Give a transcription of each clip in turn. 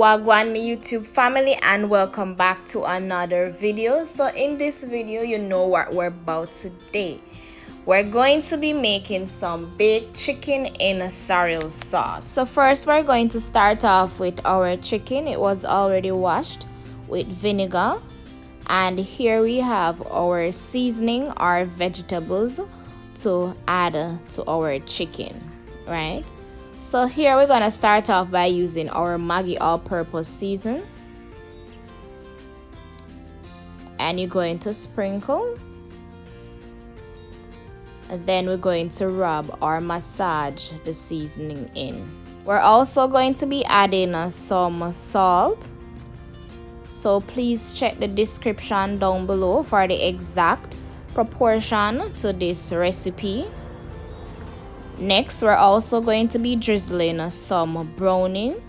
Wagwan me YouTube family, and welcome back to another video. So in this video, you know what we're about today. We're going to be making some baked chicken in a sorrel sauce. So first we're going to start off with our chicken. It was already washed with vinegar, and here we have our seasoning, our vegetables to add to our chicken, right? So here we're gonna start off by using our Maggi all-purpose season, and you're going to sprinkle, and then we're going to rub or massage the seasoning in. We're also going to be adding some salt, so please check the description down below for the exact proportion to this recipe. Next, we're also going to be drizzling some browning.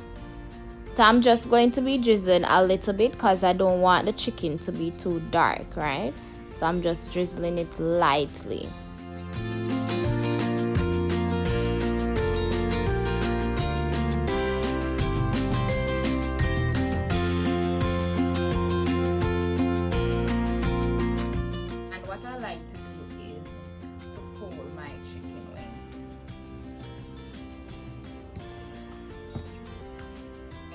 So I'm just going to be drizzling a little bit because I don't want the chicken to be too dark, right? So I'm just drizzling it lightly. And what I like to do is to fold my chicken wing.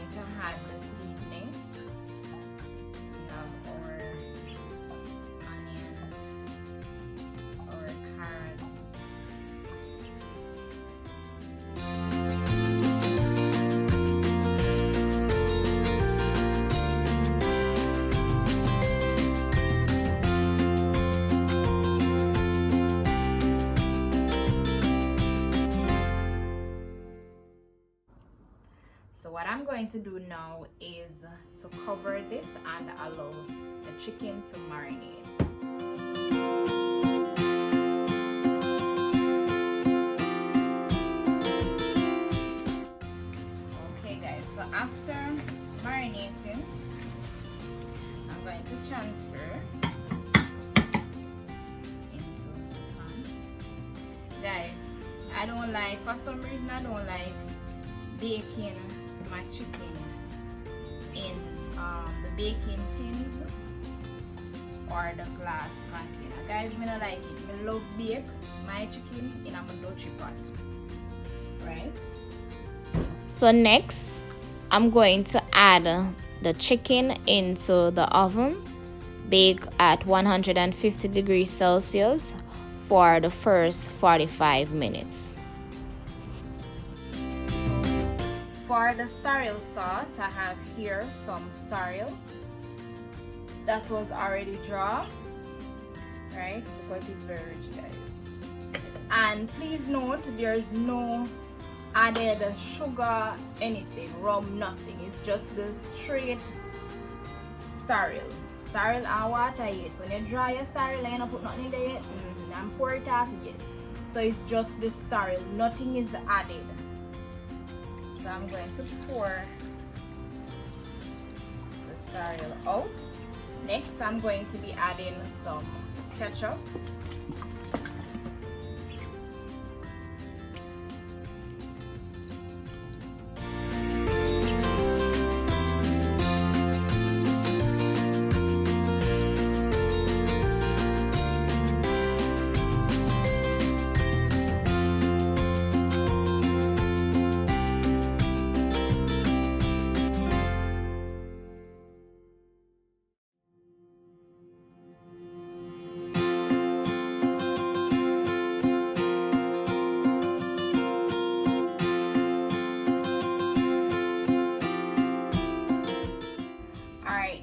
To add the seasoning, we have our onions, our carrots, so what I'm going to do now is to cover this and allow the chicken to marinate. Okay guys, so after marinating, I'm going to transfer into the pan. Guys, for some reason I don't like baking my chicken in the baking tins or the glass container. Guys, I don't like it. I love bake my chicken in a Dutch pot, right? So next, I'm going to add the chicken into the oven, bake at 150 degrees Celsius for the first 45 minutes. For the sorrel sauce, I have here some sorrel that was already dry, right? Because it's very rich, guys. And please note, there's no added sugar, anything, rum, nothing. It's just the straight sorrel. Sorrel and water, yes. When you dry your sorrel and you don't put nothing in there yet, and pour it off, yes. So it's just the sorrel, nothing is added. So I'm going to pour the sorrel out. Next, I'm going to be adding some ketchup.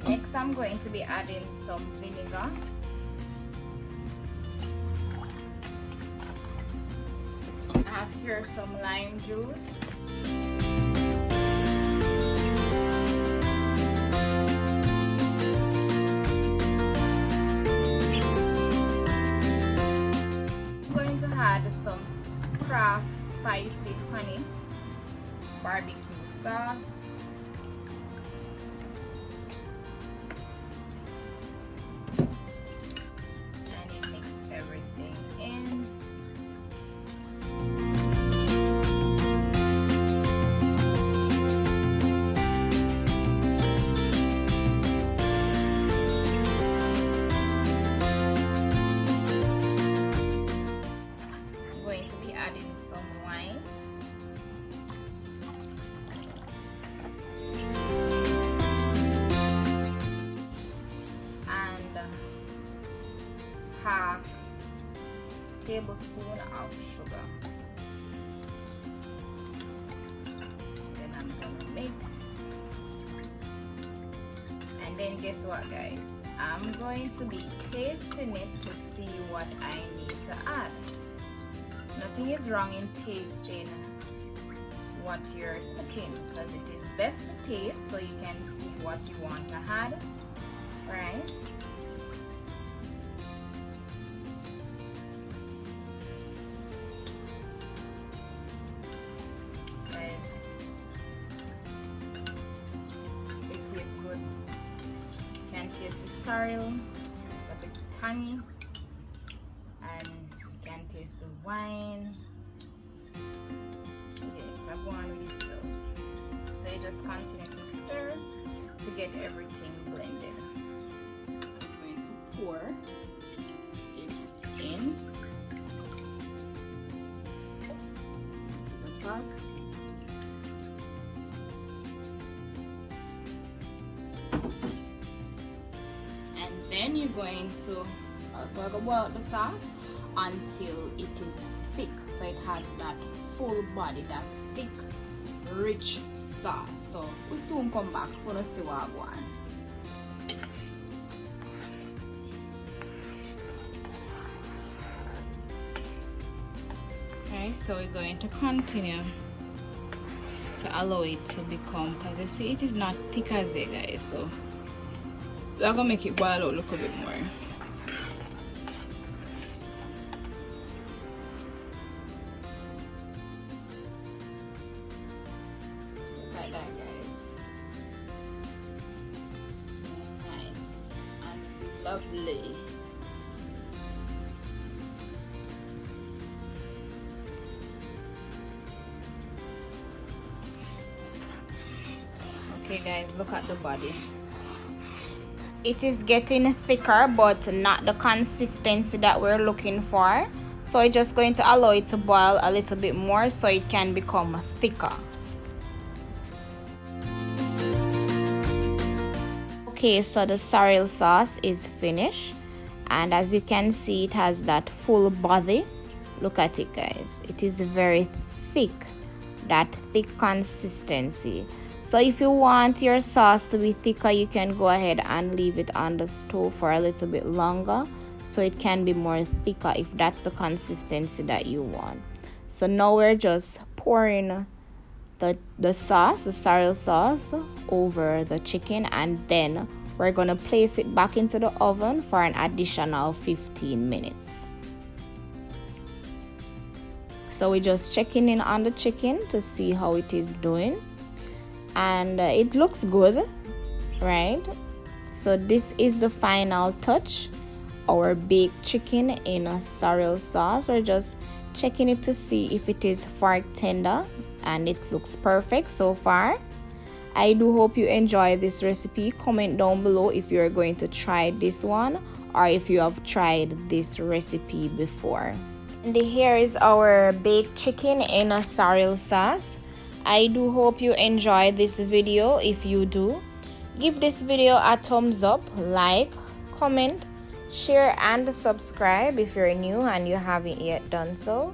Next, I'm going to be adding some vinegar. I have here some lime juice. I'm going to add some Kraft spicy honey barbecue sauce. Everything in. in some wine. And half tablespoon of sugar. Then I'm gonna mix. And then guess what, guys? I'm going to be tasting it to see what I need to add. Nothing is wrong in tasting what you're cooking, because it is best to taste so you can see what you want to add, right? Guys, it tastes good. You can taste the sorrel, it's a bit tangy, and you can taste the wine. Go on with it. So you just continue to stir to get everything blended. I'm going to pour it in to the pot. And then you're going to also boil out the sauce until it is thick, so it has that full body, that thick, rich sauce. So we soon come back for us to work one. Okay, so we're going to continue to allow it to become, because you see it is not thick as it, guys, so we're gonna make it boil out a little bit more. Lovely. Okay guys, look at the body. It is getting thicker, but not the consistency that we're looking for. So I'm just going to allow it to boil a little bit more so it can become thicker. Okay, so the sorrel sauce is finished, and as you can see, it has that full body. Look at it, guys. It is very thick, that thick consistency. So if you want your sauce to be thicker, you can go ahead and leave it on the stove for a little bit longer so it can be more thicker if that's the consistency that you want. So now we're just pouring the sauce, the sorrel sauce, over the chicken, and then we're gonna place it back into the oven for an additional 15 minutes. So we're just checking in on the chicken to see how it is doing, and it looks good, right? So this is the final touch, our baked chicken in a sorrel sauce. We're just checking it to see if it is fork tender, and it looks perfect so far. I do hope you enjoy this recipe. Comment down below if you're going to try this one or if you have tried this recipe before. And here is our baked chicken in a sorrel sauce. I do hope you enjoy this video. If you do, give this video a thumbs up, like, comment, share, and subscribe if you're new and you haven't yet done so.